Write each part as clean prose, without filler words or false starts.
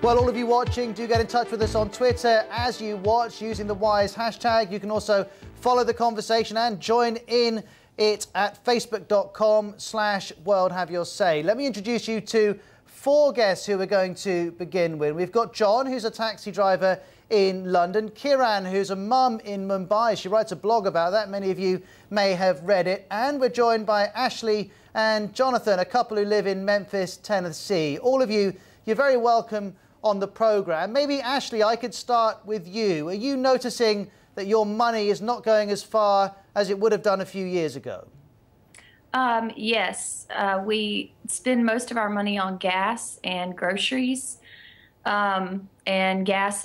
Well, all of you watching, do get in touch with us on Twitter as you watch using the WHYS hashtag. You can also follow the conversation and join in it at facebook.com/worldhaveyoursay. Let me introduce you to 4 guests who we're going to begin with. We've got John, who's a taxi driver in London. Kiran, who's a mum in Mumbai. She writes a blog about that. Many of you may have read it. And we're joined by Ashley and Jonathan, a couple who live in Memphis, Tennessee. All of you, you're very welcome on the programme. Maybe, Ashley, I could start with you. Are you noticing that your money is not going as far as it would have done a few years ago? Yes. We spend most of our money on gas and groceries. And gas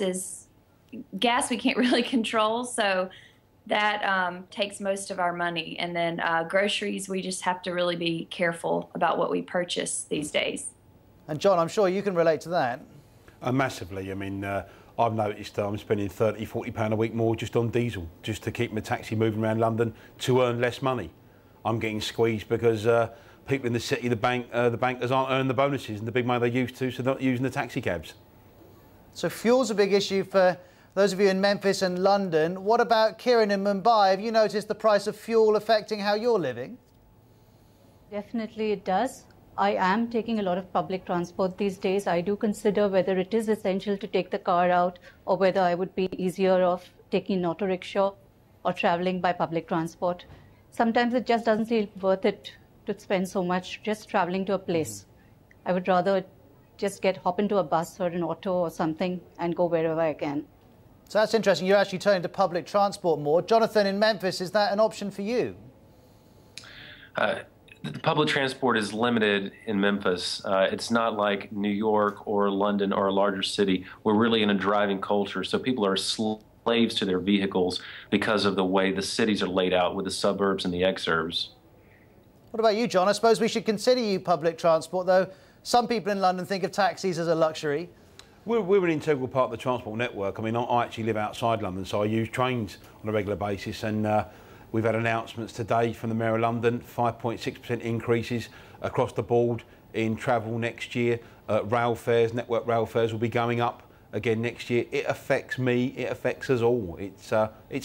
we can't really control, so that takes most of our money. And then groceries, we just have to really be careful about what we purchase these days. And John, I'm sure you can relate to that. Massively. I mean, I've noticed I'm spending £30, £40 a week more just on diesel, just to keep my taxi moving around London to earn less money. I'm getting squeezed because people in the city, the bankers aren't earning the bonuses and the big money they used to, so they're not using the taxi cabs. So fuel's a big issue for those of you in Memphis and London. What about Kiran in Mumbai? Have you noticed the price of fuel affecting how you're living? Definitely it does. I am taking a lot of public transport these days. I do consider whether it is essential to take the car out or whether I would be easier off taking an auto rickshaw or traveling by public transport. Sometimes it just doesn't seem worth it to spend so much just traveling to a place. I would rather just hop into a bus or an auto or something and go wherever I can. So that's interesting. You're actually turning to public transport more. Jonathan, in Memphis, is that an option for you? The public transport is limited in Memphis. It's not like New York or London or a larger city. We're really in a driving culture, so people are slaves to their vehicles because of the way the cities are laid out with the suburbs and the exurbs. What about you, John? I suppose we should consider you public transport, though some people in London think of taxis as a luxury. We're an integral part of the transport network. I mean, I actually live outside London, so I use trains on a regular basis, and we've had announcements today from the Mayor of London, 5.6% increases across the board in travel next year. Rail fares, network rail fares will be going up again next year. It affects me, it affects us all. It's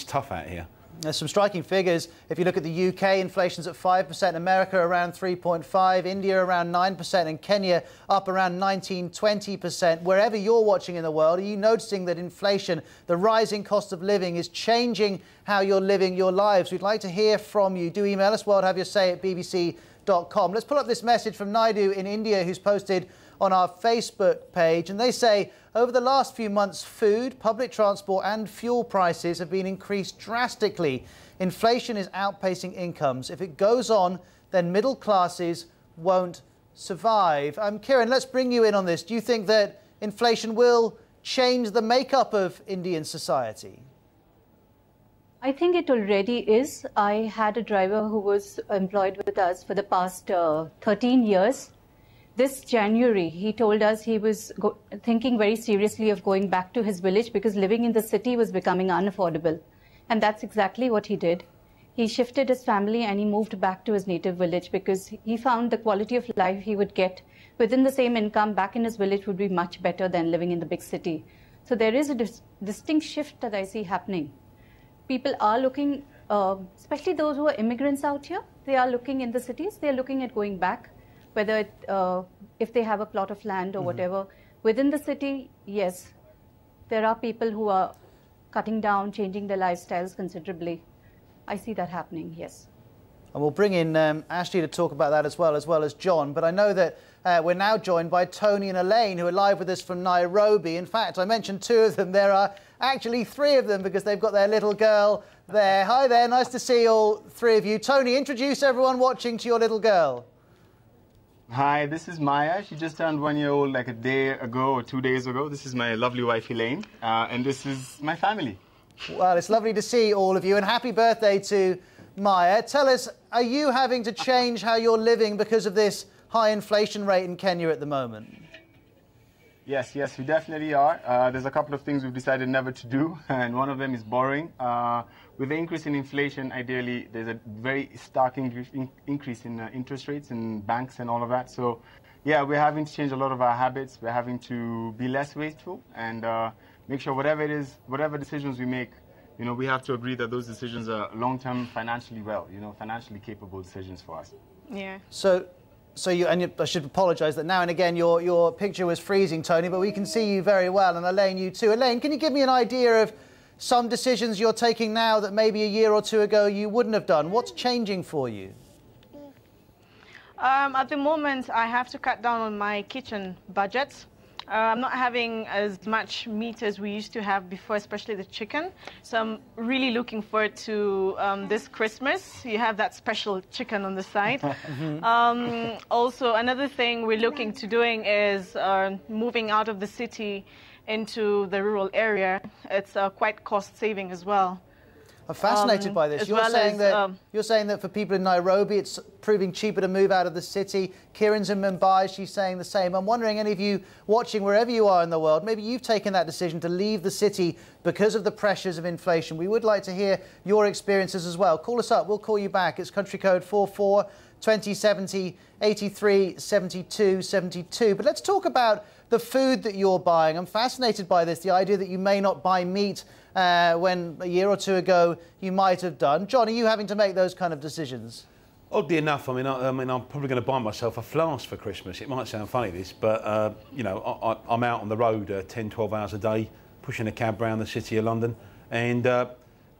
tough out here. There's some striking figures. If you look at the UK, inflation's at 5%, America around 3.5%, India around 9%, and Kenya up around 19–20%. Wherever you're watching in the world, are you noticing that inflation, the rising cost of living, is changing how you're living your lives? We'd like to hear from you. Do email us, worldhaveyoursay@bbc.com. Let's pull up this message from Naidu in India, who's posted on our Facebook page, and they say, over the last few months, food, public transport and fuel prices have been increased drastically. Inflation is outpacing incomes. If it goes on, then middle classes won't survive. Kiran, let's bring you in on this. Do you think that inflation will change the makeup of Indian society? I think it already is. I had a driver who was employed with us for the past 13 years. This January, he told us he was thinking very seriously of going back to his village because living in the city was becoming unaffordable. And that's exactly what he did. He shifted his family and he moved back to his native village because he found the quality of life he would get within the same income back in his village would be much better than living in the big city. So there is a distinct shift that I see happening. People are looking, especially those who are immigrants out here, they are looking in the cities, they are looking at going back. Whether if they have a plot of land or whatever. Within the city, yes, there are people who are cutting down, changing their lifestyles considerably. I see that happening, yes. And we'll bring in Ashley to talk about that as well as John. But I know that we're now joined by Tony and Elaine, who are live with us from Nairobi. In fact, I mentioned 2 of them. There are actually 3 of them because they've got their little girl there. Hi there, nice to see all 3 of you. Tony, introduce everyone watching to your little girl. Hi, this is Maya. She just turned 1 year old like a day ago or 2 days ago. This is my lovely wife, Elaine, and this is my family. Well, it's lovely to see all of you, and happy birthday to Maya. Tell us, are you having to change how you're living because of this high inflation rate in Kenya at the moment? Yes, we definitely are. There's a couple of things we've decided never to do, and one of them is borrowing. With the increase in inflation, ideally, there's a very stark increase in interest rates in banks and all of that. So, yeah, we're having to change a lot of our habits. We're having to be less wasteful and make sure whatever it is, whatever decisions we make, you know, we have to agree that those decisions are long-term financially financially capable decisions for us. Yeah. I should apologise that now and again your picture was freezing, Tony, but we can see you very well, and Elaine, you too. Elaine, can you give me an idea of some decisions you're taking now that maybe a year or two ago you wouldn't have done? What's changing for you? At the moment, I have to cut down on my kitchen budget. I'm not having as much meat as we used to have before, especially the chicken. So I'm really looking forward to this Christmas. You have that special chicken on the side. Also, another thing we're looking to doing is moving out of the city into the rural area. It's quite cost-saving as well. I'm fascinated by this. You're saying that for people in Nairobi, it's proving cheaper to move out of the city. Kieran's in Mumbai, she's saying the same. I'm wondering, any of you watching wherever you are in the world, maybe you've taken that decision to leave the city because of the pressures of inflation. We would like to hear your experiences as well. Call us up, we'll call you back. It's country code 44 2070 83 72 72. But let's talk about the food that you're buying. I'm fascinated by this, the idea that you may not buy meat when a year or two ago you might have done. John, are you having to make those kind of decisions? Oddly enough, I mean, I'm probably going to buy myself a flask for Christmas. It might sound funny, this, but, you know, I'm out on the road 10, 12 hours a day, pushing a cab around the city of London, and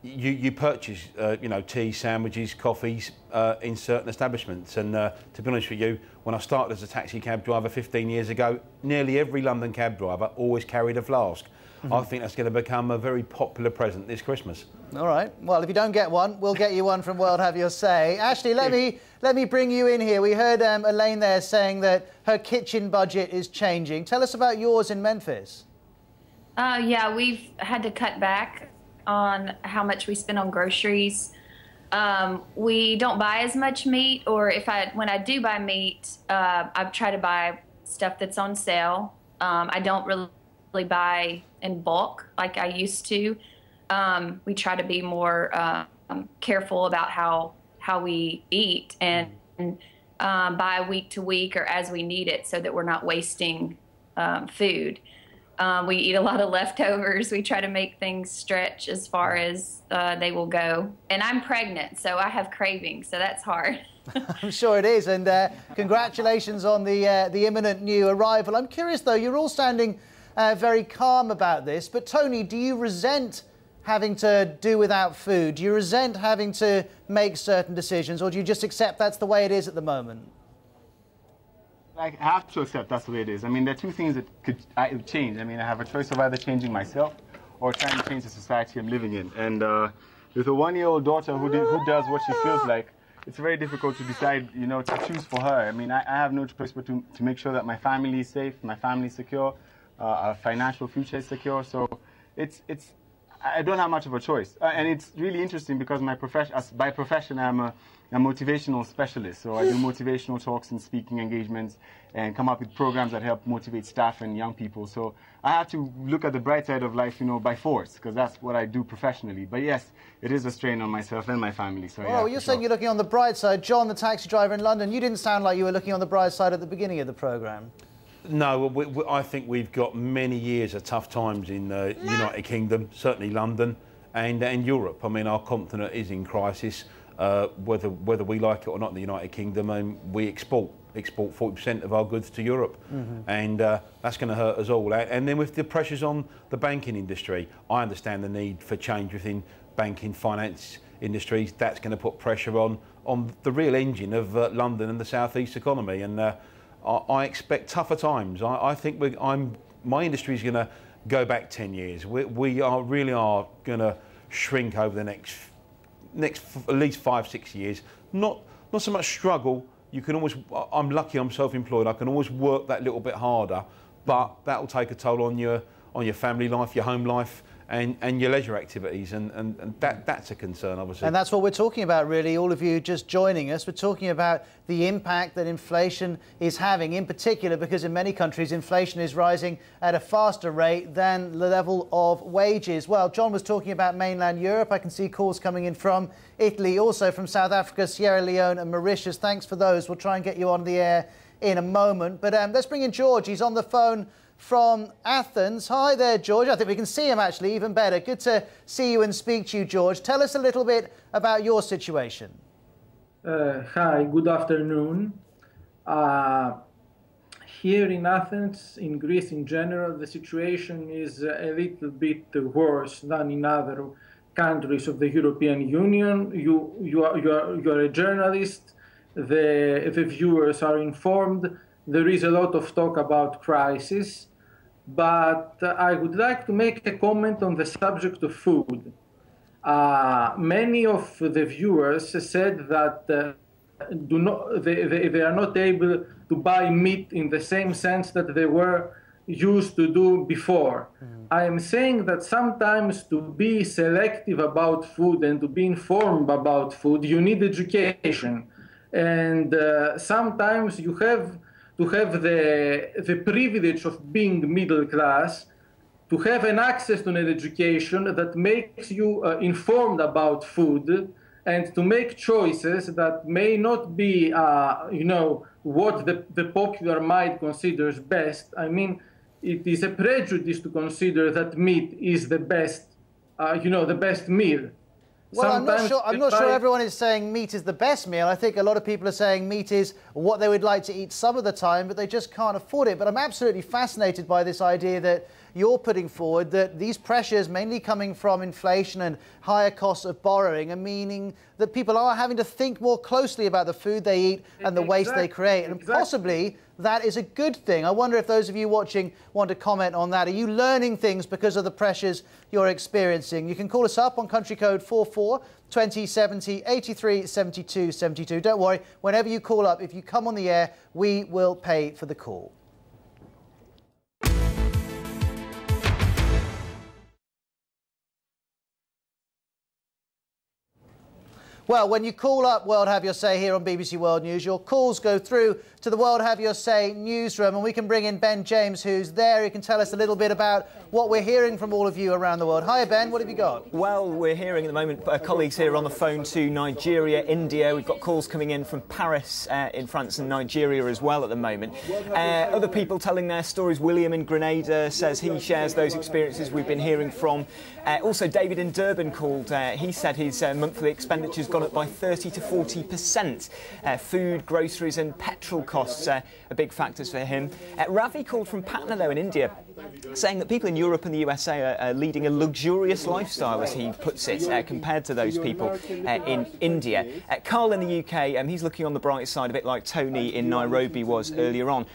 you purchase, you know, tea, sandwiches, coffees in certain establishments. And to be honest with you, when I started as a taxi cab driver 15 years ago, nearly every London cab driver always carried a flask. I think that's going to become a very popular present this Christmas. All right. Well, if you don't get one, we'll get you one from World Have Your Say. Ashley, let me bring you in here. We heard Elaine there saying that her kitchen budget is changing. Tell us about yours in Memphis. Yeah, we've had to cut back on how much we spend on groceries. We don't buy as much meat, or when I do buy meat, I try to buy stuff that's on sale. I don't really buy in bulk like I used to. We try to be more careful about how we eat and buy week to week or as we need it, so that we're not wasting food. We eat a lot of leftovers. We try to make things stretch as far as they will go. And I'm pregnant, so I have cravings, so that's hard. I'm sure it is. And congratulations on the imminent new arrival. I'm curious, though, you're all standing very calm about this. But, Tony, do you resent having to do without food? Do you resent having to make certain decisions, or do you just accept that's the way it is at the moment? I have to accept that's the way it is. I mean, there are two things that could change. I mean, I have a choice of either changing myself or trying to change the society I'm living in. And with a one-year-old daughter who does what she feels like, it's very difficult to decide, you know, to choose for her. I mean, I have no choice but to make sure that my family is safe, my family is secure, our financial future is secure. So I don't have much of a choice. And it's really interesting because by profession, I'm a motivational specialist. So I do motivational talks and speaking engagements and come up with programs that help motivate staff and young people. So I have to look at the bright side of life, you know, by force, because that's what I do professionally. But yes, it is a strain on myself and my family. So well, you're saying you're looking on the bright side. John, the taxi driver in London, you didn't sound like you were looking on the bright side at the beginning of the programme. No, I think we've got many years of tough times in the United Kingdom, certainly London and Europe. I mean, our continent is in crisis, whether we like it or not in the United Kingdom, and we export 40% of our goods to Europe. And that's going to hurt us all. And then with the pressures on the banking industry, I understand the need for change within banking, finance industries. That's going to put pressure on the real engine of London and the South East economy. And I expect tougher times. I think my industry is going to go back 10 years. We really are going to shrink over the next at least 5-6 years. Not so much struggle. You can always. I'm lucky. I'm self-employed. I can always work that little bit harder, but that will take a toll on your family life, your home life, and your leisure activities, and that's a concern, obviously. And that's what we're talking about, really, all of you just joining us. We're talking about the impact that inflation is having, in particular because in many countries inflation is rising at a faster rate than the level of wages. Well, John was talking about mainland Europe. I can see calls coming in from Italy, also from South Africa, Sierra Leone and Mauritius. Thanks for those. We'll try and get you on the air in a moment. But let's bring in George. He's on the phone from Athens. Hi there, George. I think we can see him, actually, even better. Good to see you and speak to you, George. Tell us a little bit about your situation. Hi, good afternoon. Here in Athens, in Greece in general, the situation is a little bit worse than in other countries of the European Union. You are a journalist. The viewers are informed. There is a lot of talk about crisis, but I would like to make a comment on the subject of food. Many of the viewers said that they are not able to buy meat in the same sense that they were used to do before. I am saying that sometimes to be selective about food and to be informed about food, you need education. And sometimes you have to have the privilege of being middle class, to have an access to an education that makes you informed about food, and to make choices that may not be, what the popular mind considers best. I mean, it is a prejudice to consider that meat is the best, the best meal. Well, I'm not sure everyone is saying meat is the best meal. I think a lot of people are saying meat is what they would like to eat some of the time, but they just can't afford it. But I'm absolutely fascinated by this idea that you're putting forward, that these pressures, mainly coming from inflation and higher costs of borrowing, are meaning that people are having to think more closely about the food they eat and the waste they create. And possibly that is a good thing. I wonder if those of you watching want to comment on that. Are you learning things because of the pressures you're experiencing? You can call us up on country code 44 2070 83 72 72. Don't worry, whenever you call up, if you come on the air, we will pay for the call. Well, when you call up World Have Your Say here on BBC World News, your calls go through to the World Have Your Say newsroom, and we can bring in Ben James, who's there. He can tell us a little bit about what we're hearing from all of you around the world. Hi, Ben. What have you got? Well, we're hearing at the moment colleagues here on the phone to Nigeria, India. We've got calls coming in from Paris in France and Nigeria as well at the moment. Other people telling their stories. William in Grenada says he shares those experiences we've been hearing from. Also, David in Durban called. He said his monthly expenditure's gone up by 30 to 40%. Food, groceries and petrol costs are big factors for him. Ravi called from Patna, though, in India, saying that people in Europe and the USA are leading a luxurious lifestyle, as he puts it, compared to those people in India. Carl in the UK, he's looking on the bright side, a bit like Tony in Nairobi was earlier on.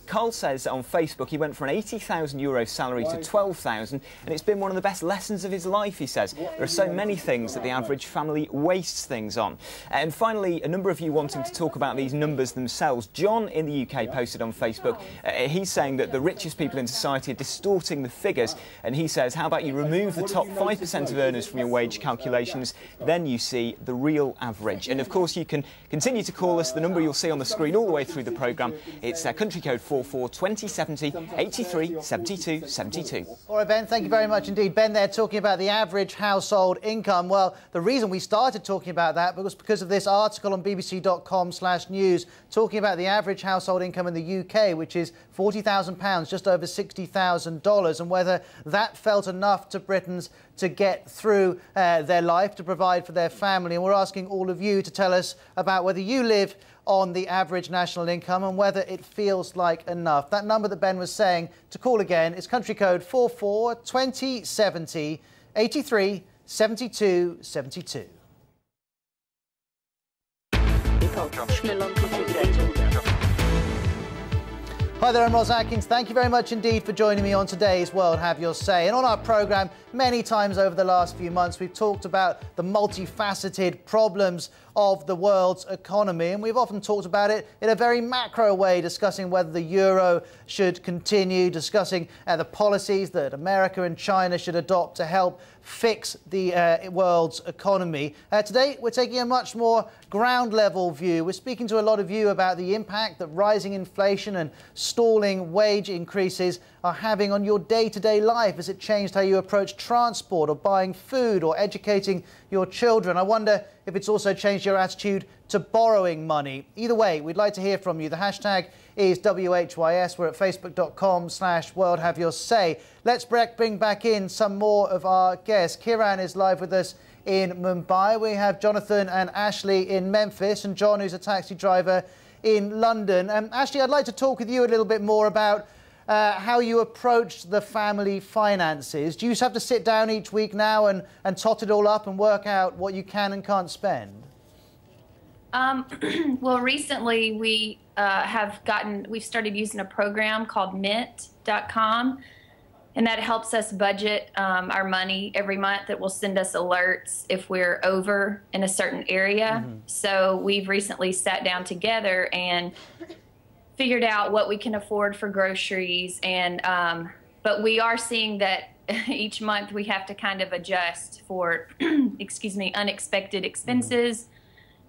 Carl says on Facebook he went from an €80,000 salary to $12,000, and it's been one of the best lessons of his life, he says. There are so many things that the average family wastes things on. And finally, a number of you wanting to talk about these numbers themselves. John in the UK posted on Facebook, he's saying that the richest people in society are distorting the figures, and he says, how about you remove the top 5% of earners from your wage calculations, then you see the real average. And of course you can continue to call us. The number you'll see on the screen all the way through the programme, it's country code 44 2070 83 72 72. All right, Ben, thank you very much indeed. Ben there talking about the average household income. Well, the reason we started talking about that was because of this article on bbc.com/news talking about the average household income in the UK, which is £40,000, just over $60,000, and whether that felt enough to Britons to get through their life, to provide for their family. And we're asking all of you to tell us about whether you live on the average national income and whether it feels like enough. That number that Ben was saying to call again is country code 44 2070 83 72 72. Hi there, I'm Ros Atkins. Thank you very much indeed for joining me on today's World Have Your Say. And on our programme, many times over the last few months, we've talked about the multifaceted problems of the world's economy. And we've often talked about it in a very macro way, discussing whether the euro should continue, discussing the policies that America and China should adopt to help fix the world's economy. Today, we're taking a much more ground level view. We're speaking to a lot of you about the impact that rising inflation and stalling wage increases are having on your day-to-day life. Has it changed how you approach transport or buying food or educating your children? I wonder if it's also changed your attitude to borrowing money. Either way, we'd like to hear from you. The hashtag is WHYS. We're at facebook.com/worldhaveyoursay. Let's bring back in some more of our guests. Kiran is live with us in Mumbai. We have Jonathan and Ashley in Memphis, and John, who's a taxi driver in London. Ashley, I'd like to talk with you a little bit more about how you approached the family finances. Do you just have to sit down each week now and tot it all up and work out what you can and can't spend? Well, recently we've started using a program called mint.com, and that helps us budget our money every month. It will send us alerts if we're over in a certain area. So we've recently sat down together and figured out what we can afford for groceries, and but we are seeing that each month we have to kind of adjust for unexpected expenses.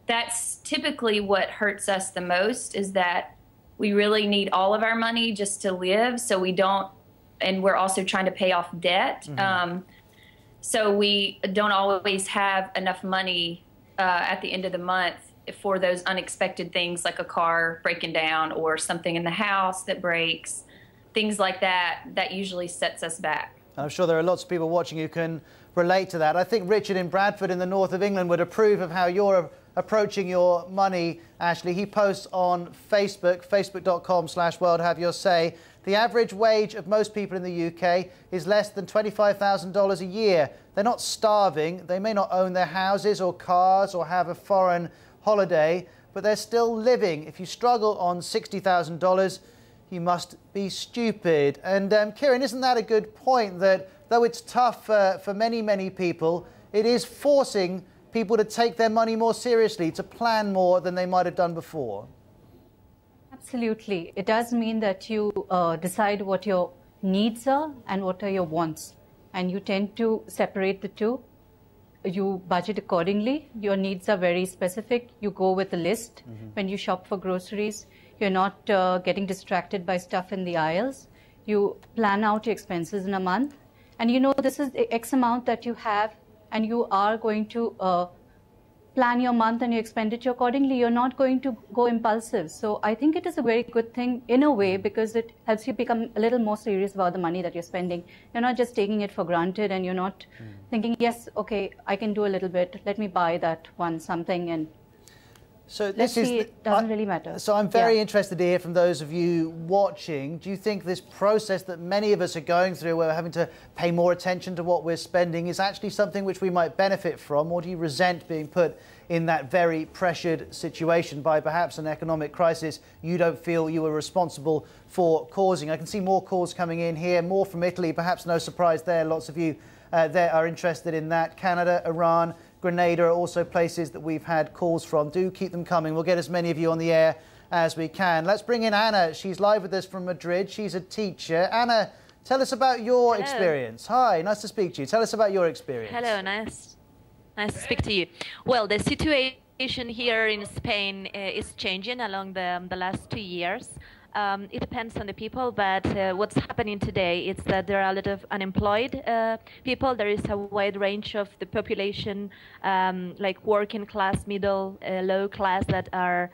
That's typically what hurts us the most, is that we really need all of our money just to live, so we don't, and we're also trying to pay off debt. So we don't always have enough money at the end of the month for those unexpected things, like a car breaking down or something in the house that breaks, things like that. That usually sets us back. I'm sure there are lots of people watching who can relate to that. I think Richard in Bradford in the north of England would approve of how you're approaching your money, Ashley. He posts on Facebook, facebook.com/worldhaveyoursay. The average wage of most people in the UK is less than $25,000 a year. They're not starving. They may not own their houses or cars or have a foreign holiday, but they're still living. If you struggle on $60,000, you must be stupid. And Kiran, isn't that a good point, that though it's tough for many, many people, it is forcing people to take their money more seriously, to plan more than they might have done before? Absolutely. It does mean that you decide what your needs are and what are your wants. And you tend to separate the two. You budget accordingly. Your needs are very specific. You go with a list. When you shop for groceries, you're not getting distracted by stuff in the aisles. You plan out your expenses in a month. And you know this is the X amount that you have, and you are going to plan your month and your expenditure accordingly. You're not going to go impulsive. So I think it is a very good thing in a way, because it helps you become a little more serious about the money that you're spending. You're not just taking it for granted, and you're not thinking, yes, okay, I can do a little bit. Let me buy that one something, and so this it doesn't really matter. So I'm very interested to hear from those of you watching. Do you think this process that many of us are going through, where we're having to pay more attention to what we're spending, is actually something which we might benefit from, or do you resent being put in that very pressured situation by perhaps an economic crisis you don't feel you were responsible for causing? I can see more calls coming in here, more from Italy, perhaps no surprise there. Lots of you there are interested in that. Canada, Iran, Grenada are also places that we've had calls from. Do keep them coming. We'll get as many of you on the air as we can. Let's bring in Anna. She's live with us from Madrid. She's a teacher. Anna, tell us about your experience. Hi, nice to speak to you. Tell us about your experience. Hello, nice to speak to you. Well, the situation here in Spain is changing along the last 2 years. It depends on the people, but what's happening today is that there are a lot of unemployed people. There is a wide range of the population, like working class, middle, low class, that are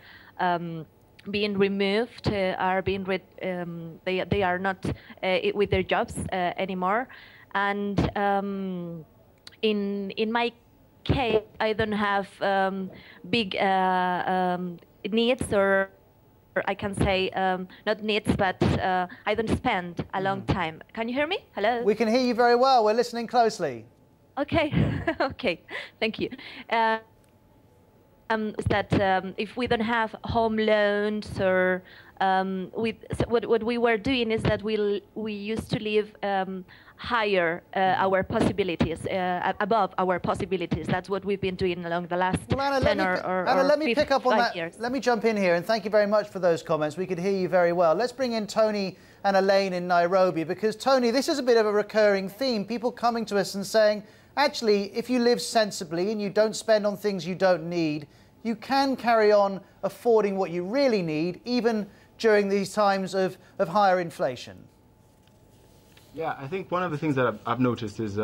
being removed, are being they are not with their jobs anymore. And in my case, I don't have big needs, or I can say not needs, but I don't spend a long time. Can you hear me? Hello? We can hear you very well. We're listening closely. Okay. Okay. Thank you. is that if we don't have home loans or what we were doing is that we used to live higher our possibilities, above our possibilities. That's what we've been doing along the last 10 Anna, let me pick up on that. Years. Let me jump in here, and thank you very much for those comments. We could hear you very well. Let's bring in Tony and Elaine in Nairobi, because Tony, this is a bit of a recurring theme. People coming to us and saying, actually, if you live sensibly and you don't spend on things you don't need, you can carry on affording what you really need, even during these times of higher inflation. Yeah, I think one of the things that I've noticed is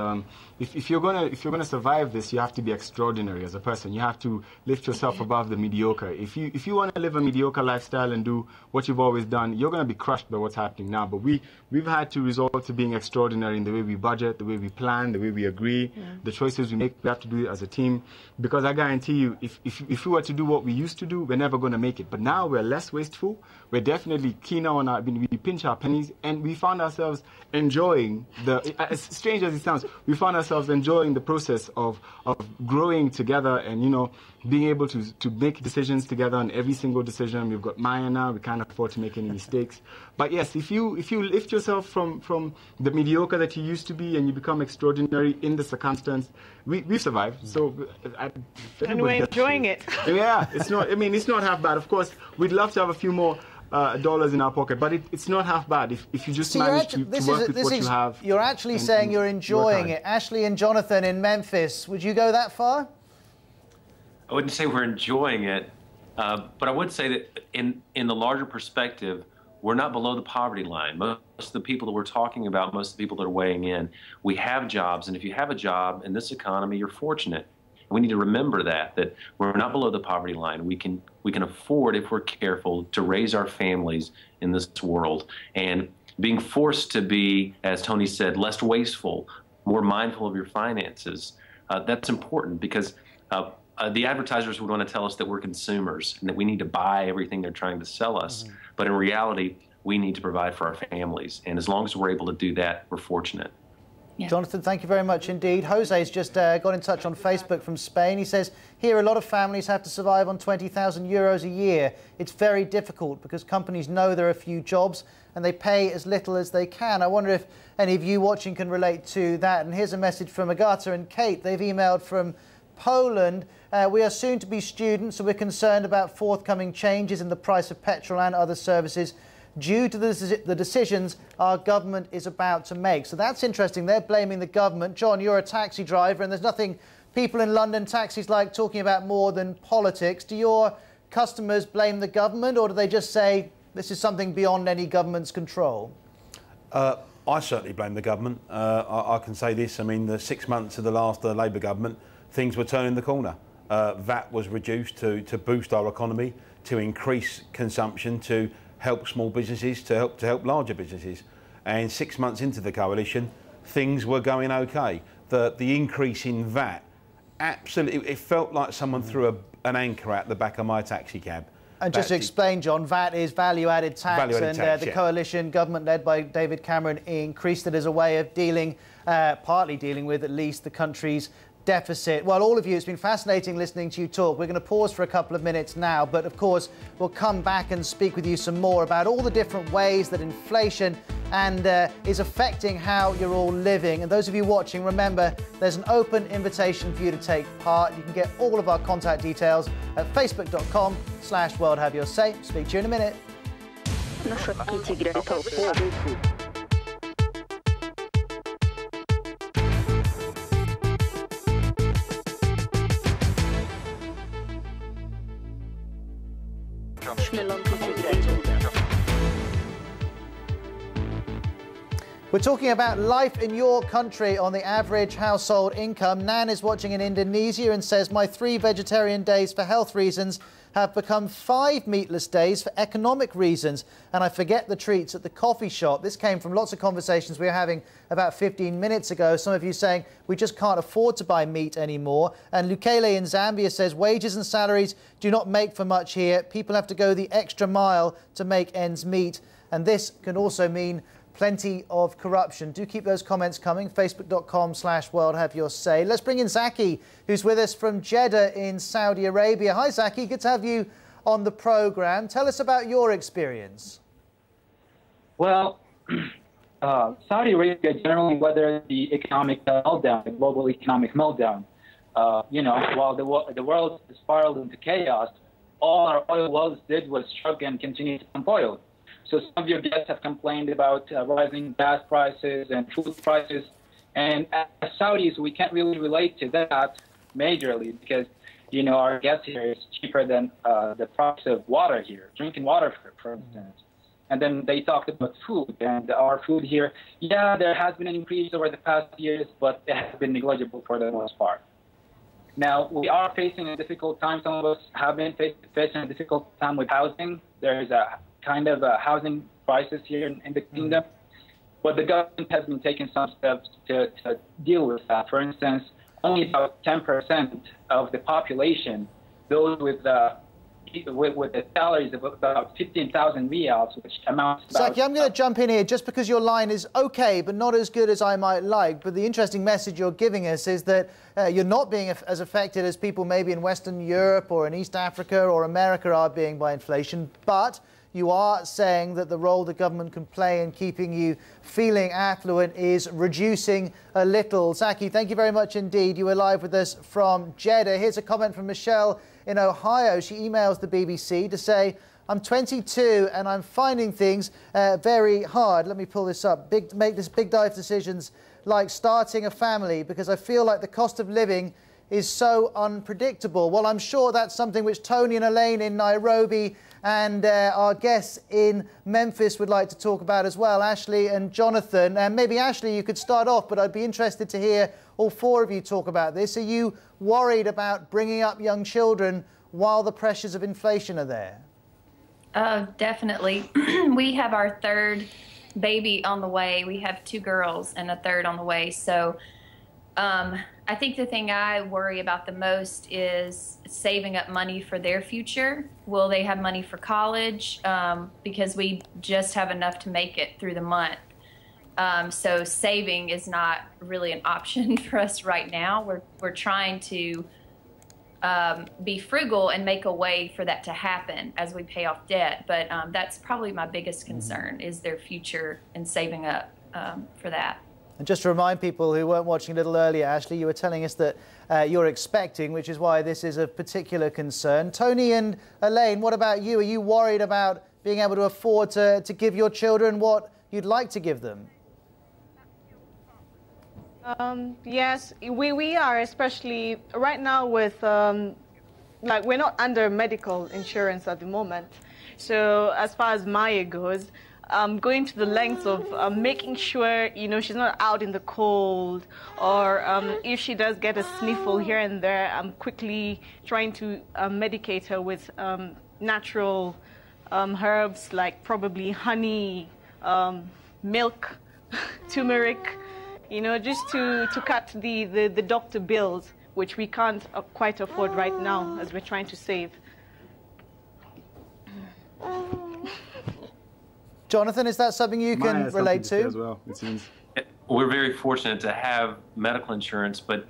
if you're gonna survive this, you have to be extraordinary as a person. You have to lift yourself above the mediocre. If you want to live a mediocre lifestyle and do what you've always done, you're gonna be crushed by what's happening now. But we've had to resort to being extraordinary in the way we budget, the way we plan, the way we agree, the choices we make. We have to do it as a team, because I guarantee you, if we were to do what we used to do, we're never gonna make it. But now we're less wasteful. We're definitely keener on our. We pinch our pennies, and we found ourselves enjoying as strange as it sounds, we found ourselves enjoying the process of growing together and, you know, being able to make decisions together on every single decision. We've got Maya now, we can't afford to make any mistakes. But yes, if you lift yourself from the mediocre that you used to be and you become extraordinary in the circumstance, we've survived. So and we're enjoying it. Yeah, it's not half bad. Of course, we'd love to have a few more dollars in our pocket, but it's not half bad if you just manage to work with what you have. You're actually saying you're enjoying it. Ashley and Jonathan in Memphis, would you go that far? I wouldn't say we're enjoying it, but I would say that in the larger perspective, we're not below the poverty line. Most of the people that we're talking about, most of the people that are weighing in, we have jobs, and if you have a job in this economy, you're fortunate. We need to remember that we're not below the poverty line. We can afford, if we're careful, to raise our families in this world. And being forced to be, as Tony said, less wasteful, more mindful of your finances, that's important, because the advertisers would want to tell us that we're consumers and that we need to buy everything they're trying to sell us. But in reality, we need to provide for our families. And as long as we're able to do that, we're fortunate. Yeah. Jonathan, thank you very much indeed. Jose's just got in touch on Facebook from Spain. He says, here a lot of families have to survive on 20,000 euros a year. It's very difficult because companies know there are few jobs and they pay as little as they can. I wonder if any of you watching can relate to that. And here's a message from Agatha and Kate. They've emailed from Poland. We are soon to be students, so we're concerned about forthcoming changes in the price of petrol and other services due to the decisions our government is about to make. So that's interesting. They're blaming the government. John, you're a taxi driver, and there's nothing people in London taxis like talking about more than politics. Do your customers blame the government, or do they just say this is something beyond any government's control? I certainly blame the government. I can say this. I mean, the 6 months of the last Labour government, things were turning the corner. VAT was reduced to boost our economy, to increase consumption, to help small businesses, to help larger businesses. And 6 months into the coalition, things were going okay. The increase in VAT, absolutely, it felt like someone threw an anchor out the back of my taxi cab. And just to explain, John, VAT is value-added tax, the coalition government led by David Cameron increased it as a way of dealing, partly dealing with at least the country's deficit. Well, all of you, it's been fascinating listening to you talk. We're going to pause for a couple of minutes now, but of course we'll come back and speak with you some more about all the different ways that inflation is affecting how you're all living. And those of you watching, remember there's an open invitation for you to take part. You can get all of our contact details at facebook.com/worldhaveyourSay. Speak to you in a minute. We're talking about life in your country on the average household income. Nan is watching in Indonesia and says, my 3 vegetarian days for health reasons have become 5 meatless days for economic reasons, and I forget the treats at the coffee shop. This came from lots of conversations we were having about 15 minutes ago. Some of you saying we just can't afford to buy meat anymore. And Lukele in Zambia says wages and salaries do not make for much here. People have to go the extra mile to make ends meet. And this can also mean plenty of corruption. Do keep those comments coming. Facebook.com/World Have Your Say. Let's bring in Zaki, who's with us from Jeddah in Saudi Arabia. Hi, Zaki. Good to have you on the program. Tell us about your experience. Well, Saudi Arabia generally weathered the economic meltdown, the global economic meltdown. While the world spiraled into chaos, all our oil wells did was shrug and continue to pump oil. So some of your guests have complained about rising gas prices and food prices. And as Saudis, we can't really relate to that majorly because, our gas here is cheaper than the price of water here, drinking water, for instance. And then they talked about food, and our food here, yeah, there has been an increase over the past years, but it has been negligible for the most part. Now, we are facing a difficult time. Some of us have been facing a difficult time with housing. There is a kind of a housing crisis here in the kingdom. But the government has been taking some steps to deal with that. For instance, only about 10% of the population, those with the salaries of about 15,000 riyals, which amounts to Zaki, I'm going to jump in here just because your line is okay, but not as good as I might like. But the interesting message you're giving us is that you're not being as affected as people maybe in Western Europe or in East Africa or America are being by inflation, but you are saying that the role the government can play in keeping you feeling affluent is reducing a little. Zaki, thank you very much indeed. You were live with us from Jeddah. Here's a comment from Michelle in Ohio. She emails the BBC to say, I'm 22 and I'm finding things very hard. Let me pull this up. Make this big dive decisions like starting a family because I feel like the cost of living is so unpredictable. Well, I'm sure that's something which Tony and Elaine in Nairobi and our guests in Memphis would like to talk about as well, Ashley and Jonathan. And maybe, Ashley, you could start off, but I'd be interested to hear all four of you talk about this. Are you worried about bringing up young children while the pressures of inflation are there? Definitely. We have our third baby on the way. We have 2 girls and a third on the way. So I think the thing I worry about the most is saving up money for their future. Will they have money for college? Because we just have enough to make it through the month. So saving is not really an option for us right now. We're trying to be frugal and make a way for that to happen as we pay off debt. But that's probably my biggest concern is their future and saving up for that. And just to remind people who weren't watching a little earlier, Ashley, you were telling us that you're expecting, which is why this is of particular concern. Tony and Elaine, what about you? Are you worried about being able to afford to give your children what you'd like to give them? Yes, we are, especially right now with, we're not under medical insurance at the moment. So as far as Maya goes, going to the lengths of making sure, she's not out in the cold, or if she does get a sniffle here and there, I'm quickly trying to medicate her with natural herbs like probably honey, milk, turmeric, just to cut the doctor bills, which we can't quite afford right now as we're trying to save. Jonathan, is that something you can relate to? As well, it seems. We're very fortunate to have medical insurance, but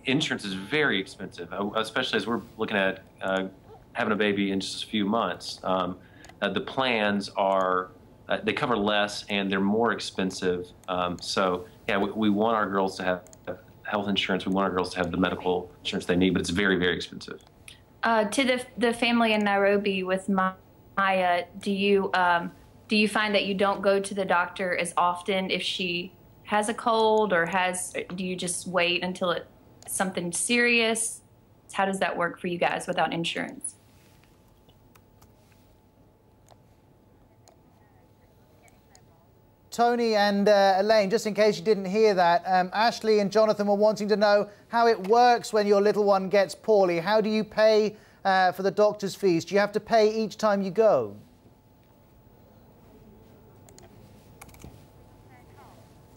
insurance is very expensive, especially as we're looking at having a baby in just a few months. The plans are, they cover less and they're more expensive. So, yeah, we want our girls to have health insurance. We want our girls to have the medical insurance they need, but it's very, very expensive. To the family in Nairobi with Maya, do you find that you don't go to the doctor as often if she has a cold, or do you just wait until it's something serious? How does that work for you guys without insurance? Tony and Elaine, just in case you didn't hear that, Ashley and Jonathan were wanting to know how it works when your little one gets poorly. How do you pay for the doctor's fees? Do you have to pay each time you go?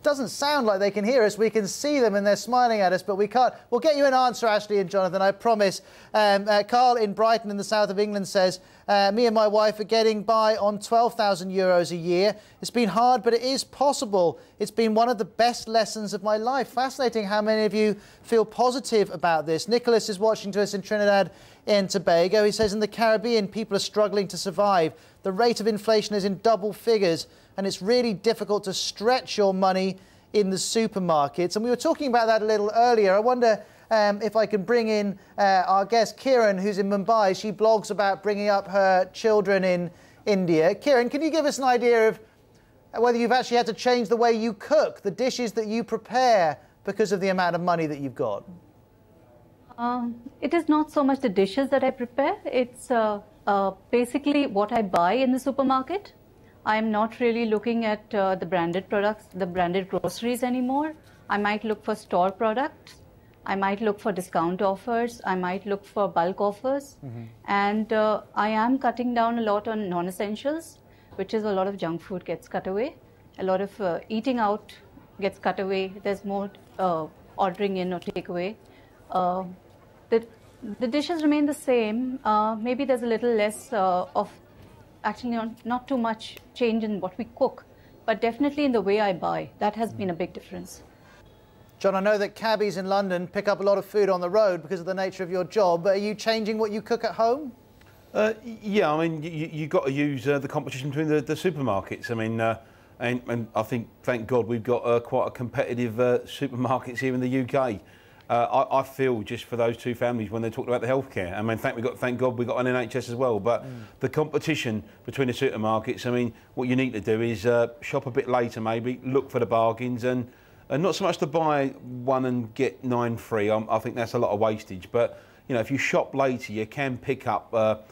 Doesn't sound like they can hear us. We can see them and they're smiling at us, but we can't. We'll get you an answer, Ashley and Jonathan, I promise. Carl in Brighton in the south of England says, Me and my wife are getting by on 12,000 euros a year. It's been hard, but it is possible. It's been one of the best lessons of my life. Fascinating how many of you feel positive about this. Nicholas is watching to us in Trinidad and Tobago. He says in the Caribbean, people are struggling to survive. The rate of inflation is in double figures, and it's really difficult to stretch your money in the supermarkets. And we were talking about that a little earlier. I wonder if I can bring in our guest, Kiran, who's in Mumbai. She blogs about bringing up her children in India. Kiran, can you give us an idea of whether you've actually had to change the way you cook, the dishes that you prepare because of the amount of money that you've got? It is not so much the dishes that I prepare. It's basically what I buy in the supermarket. I'm not really looking at the branded products, the branded groceries anymore. I might look for store products. I might look for discount offers. I might look for bulk offers. And I am cutting down a lot on non-essentials, which is a lot of junk food gets cut away. A lot of eating out gets cut away. There's more ordering in or takeaway. The dishes remain the same. Maybe there's a little less of, actually not too much change in what we cook, but definitely in the way I buy. That has been a big difference. John, I know that cabbies in London pick up a lot of food on the road because of the nature of your job, but are you changing what you cook at home? Yeah, I mean, you've got to use the competition between the supermarkets. I mean, and I think, thank God, we've got quite a competitive supermarkets here in the UK. I feel just for those two families when they talked about the healthcare. I mean, thank God we got an NHS as well. But the competition between the supermarkets. I mean, what you need to do is shop a bit later, maybe look for the bargains, and not so much to buy one and get 9 free. I think that's a lot of wastage. But you know, if you shop later, you can pick up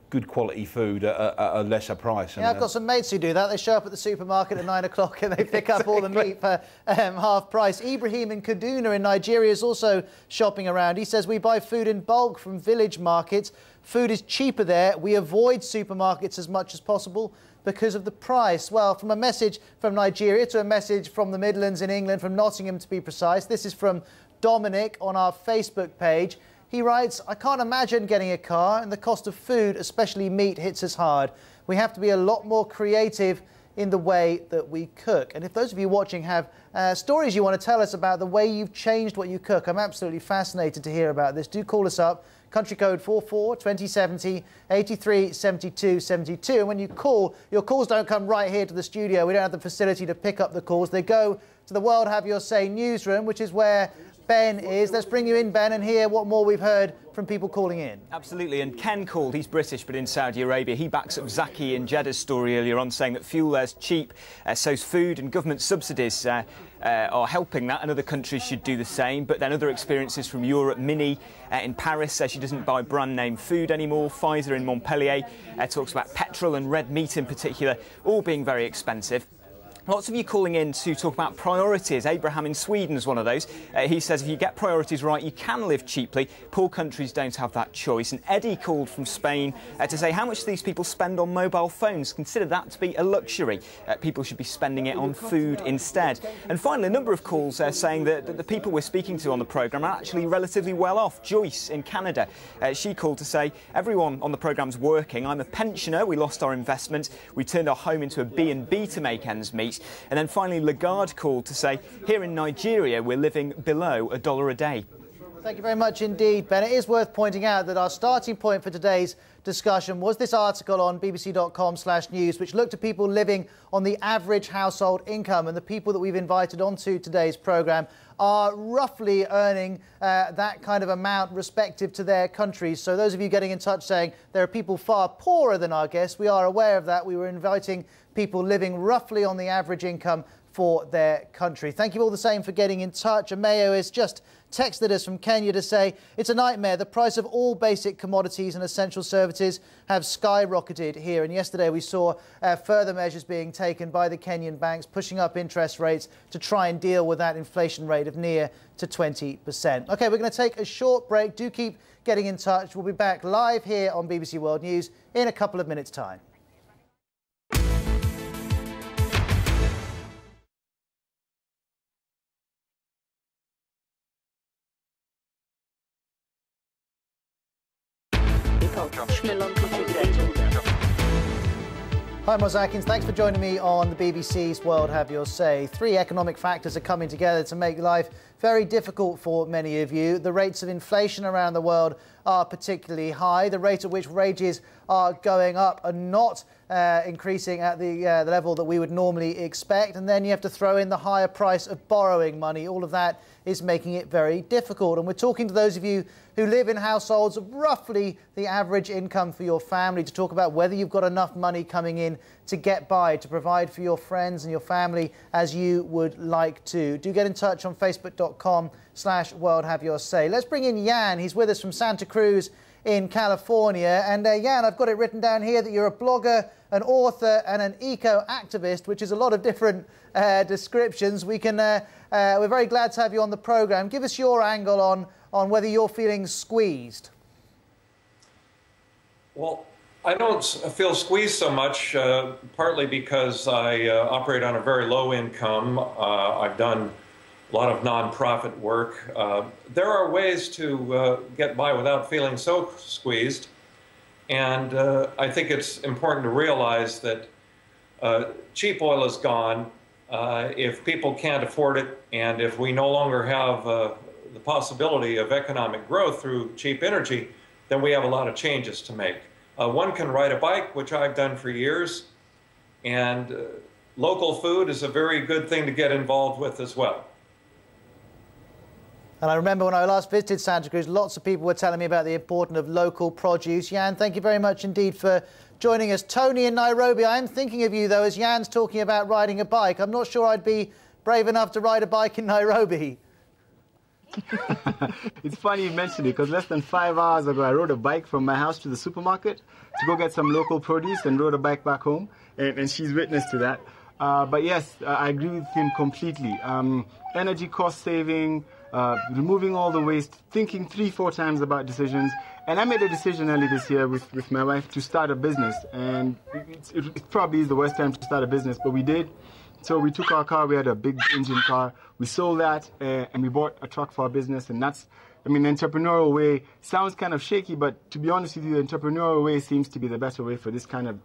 good quality food at a lesser price. Yeah, I've got some mates who do that. They show up at the supermarket at 9 o'clock and they pick up all the meat for half price. Ibrahim in Kaduna in Nigeria is also shopping around. He says, we buy food in bulk from village markets. Food is cheaper there. We avoid supermarkets as much as possible because of the price. Well, from a message from Nigeria to a message from the Midlands in England, from Nottingham to be precise. This is from Dominic on our Facebook page. He writes, I can't imagine getting a car, and the cost of food, especially meat, hits us hard. We have to be a lot more creative in the way that we cook. And if those of you watching have stories you want to tell us about the way you've changed what you cook, I'm absolutely fascinated to hear about this. Do call us up. Country code 44 2070 83 72 72. And when you call, your calls don't come right here to the studio. We don't have the facility to pick up the calls. They go to the World Have Your Say newsroom, which is where Ben is. Let's bring you in, Ben, and hear what more we've heard from people calling in. Absolutely, and Ken called. He's British, but in Saudi Arabia. He backs up Zaki and Jeddah's story earlier on, saying that fuel there's cheap, so's food, and government subsidies are helping that, and other countries should do the same. But then other experiences from Europe. Minnie in Paris says she doesn't buy brand-name food anymore. Pfizer in Montpellier talks about petrol and red meat in particular, all being very expensive. Lots of you calling in to talk about priorities. Abraham in Sweden is one of those. He says if you get priorities right, you can live cheaply. Poor countries don't have that choice. And Eddie called from Spain to say how much do these people spend on mobile phones? Consider that to be a luxury. People should be spending it on food instead. And finally, a number of calls saying that the people we're speaking to on the programme are actually relatively well off. Joyce in Canada, she called to say everyone on the programme's working. I'm a pensioner. We lost our investment. We turned our home into a B&B to make ends meet. And then finally, Lagarde called to say, here in Nigeria, we're living below $1 a day. Thank you very much indeed, Ben. It is worth pointing out that our starting point for today's discussion was this article on bbc.com/news, which looked at people living on the average household income, and the people that we've invited onto today's programme are roughly earning that kind of amount respective to their countries. So those of you getting in touch saying there are people far poorer than our guests, we are aware of that. We were inviting people living roughly on the average income for their country. Thank you all the same for getting in touch. Amayo has just texted us from Kenya to say, it's a nightmare. The price of all basic commodities and essential services have skyrocketed here. And yesterday we saw further measures being taken by the Kenyan banks, pushing up interest rates to try and deal with that inflation rate of near to 20%. OK, we're going to take a short break. Do keep getting in touch. We'll be back live here on BBC World News in a couple of minutes' time. Śmielanko w Hi, I'm Ross Atkins. Thanks for joining me on the BBC's World Have Your Say. 3 economic factors are coming together to make life very difficult for many of you. The rates of inflation around the world are particularly high. The rate at which wages are going up are not increasing at the level that we would normally expect. And then you have to throw in the higher price of borrowing money. All of that is making it very difficult. And we're talking to those of you who live in households of roughly the average income for your family to talk about whether you've got enough money coming in to get by, to provide for your friends and your family as you would like to. Do get in touch on facebook.com/World Have Your Say. Let's bring in Jan. He's with us from Santa Cruz in California. And Jan, I've got it written down here that you're a blogger, an author and an eco-activist, which is a lot of different descriptions. We're very glad to have you on the programme. Give us your angle on whether you're feeling squeezed. Well, I don't feel squeezed so much, partly because I operate on a very low income. I've done a lot of nonprofit work. There are ways to get by without feeling so squeezed. And I think it's important to realize that cheap oil is gone. If people can't afford it, and if we no longer have the possibility of economic growth through cheap energy, then we have a lot of changes to make. One can ride a bike, which I've done for years, and local food is a very good thing to get involved with as well. And I remember when I last visited Santa Cruz, lots of people were telling me about the importance of local produce. Jan, thank you very much indeed for joining us. Tony in Nairobi, I am thinking of you, though, as Jan's talking about riding a bike. I'm not sure I'd be brave enough to ride a bike in Nairobi. It's funny you mentioned it, because less than 5 hours ago, I rode a bike from my house to the supermarket to go get some local produce and rode a bike back home, and she's witness to that. But yes, I agree with him completely. Energy cost saving, removing all the waste, thinking 3-4 times about decisions. And I made a decision early this year with my wife to start a business. And it probably is the worst time to start a business, but we did. So we took our car, we had a big engine car, we sold that, and we bought a truck for our business. And that's, I mean, the entrepreneurial way sounds kind of shaky, but to be honest with you, the entrepreneurial way seems to be the better way for this kind of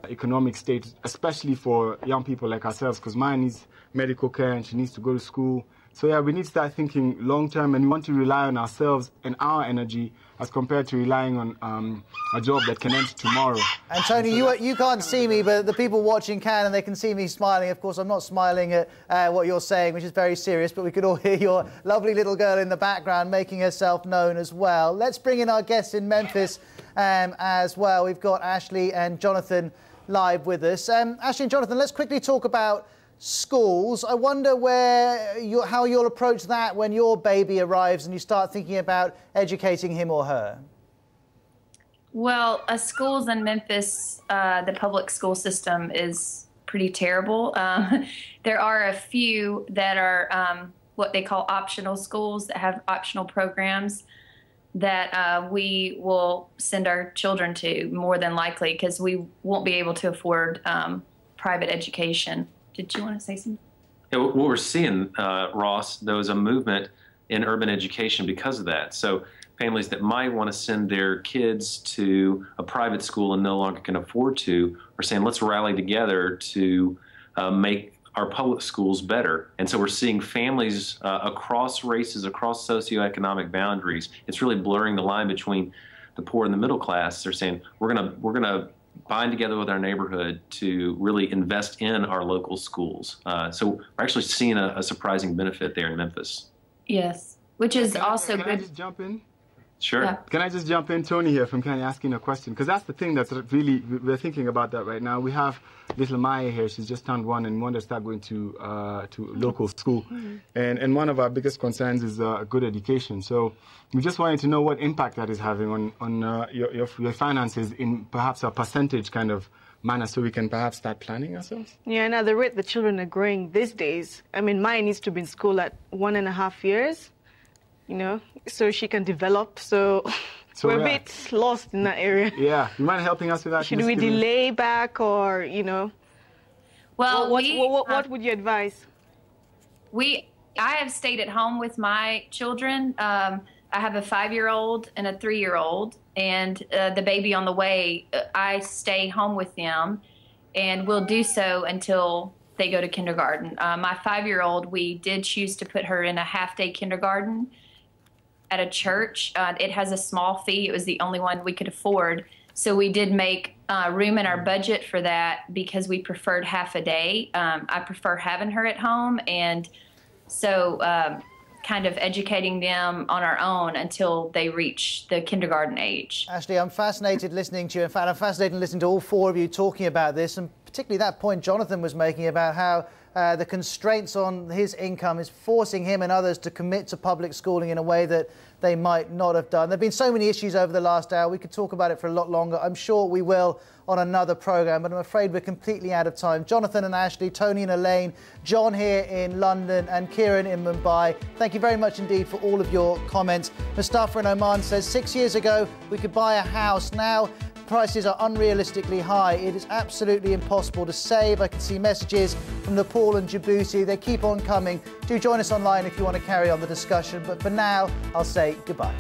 economic state, especially for young people like ourselves, because mine needs medical care and she needs to go to school. So yeah, we need to start thinking long term, and we want to rely on ourselves and our energy as compared to relying on a job that can end tomorrow. And Tony, you can't see me, but the people watching can, and they can see me smiling. Of course, I'm not smiling at what you're saying, which is very serious, but we could all hear your lovely little girl in the background making herself known as well. Let's bring in our guests in Memphis as well. We've got Ashley and Jonathan live with us. Ashley and Jonathan, let's quickly talk about schools. I wonder how you'll approach that when your baby arrives and you start thinking about educating him or her. Well, schools in Memphis, the public school system is pretty terrible. There are a few that are what they call optional schools that have optional programs that we will send our children to more than likely, because we won't be able to afford private education. Did you want to say something? Yeah, what we're seeing, Ross, there was a movement in urban education because of that. So families that might want to send their kids to a private school and no longer can afford to are saying, let's rally together to make our public schools better. And so we're seeing families across races, across socioeconomic boundaries. It's really blurring the line between the poor and the middle class. They're saying, we're gonna bind together with our neighborhood to really invest in our local schools. So we're actually seeing a surprising benefit there in Memphis. Yes, which is also good. Can I just jump in? Sure. Yeah. Can I just jump in? Tony here from Kenya asking a question, because that's the thing that's really, we're thinking about that right now. We have little Maya here. She's just turned 1 and wanted to start going to local school. And one of our biggest concerns is good education. So we just wanted to know what impact that is having on your finances in perhaps a percentage kind of manner, so we can perhaps start planning ourselves. Yeah, and at the rate the children are growing these days, I mean, Maya needs to be in school at 1.5 years, you know, so she can develop. So we're a bit lost in that area. Yeah, you mind helping us with that? Should we delay back, or, you know? Well, what would you advise? I have stayed at home with my children. I have a 5-year-old and a 3-year-old, and the baby on the way, I stay home with them, and we'll do so until they go to kindergarten. My 5-year-old, we did choose to put her in a half-day kindergarten at a church. It has a small fee. It was the only one we could afford. So we did make room in our budget for that because we preferred half a day. I prefer having her at home, and so kind of educating them on our own until they reach the kindergarten age. Ashley, I'm fascinated listening to you. In fact, I'm fascinated listening to all four of you talking about this, and particularly that point Jonathan was making about how the constraints on his income is forcing him and others to commit to public schooling in a way that they might not have done. There have been so many issues over the last hour. We could talk about it for a lot longer. I'm sure we will on another programme, but I'm afraid we're completely out of time. Jonathan and Ashley, Tony and Elaine, John here in London and Kieran in Mumbai, thank you very much indeed for all of your comments. Mustafa in Oman says 6 years ago we could buy a house. Now prices are unrealistically high. It is absolutely impossible to save. I can see messages from Nepal and Djibouti. They keep on coming. Do join us online if you want to carry on the discussion. But for now, I'll say goodbye.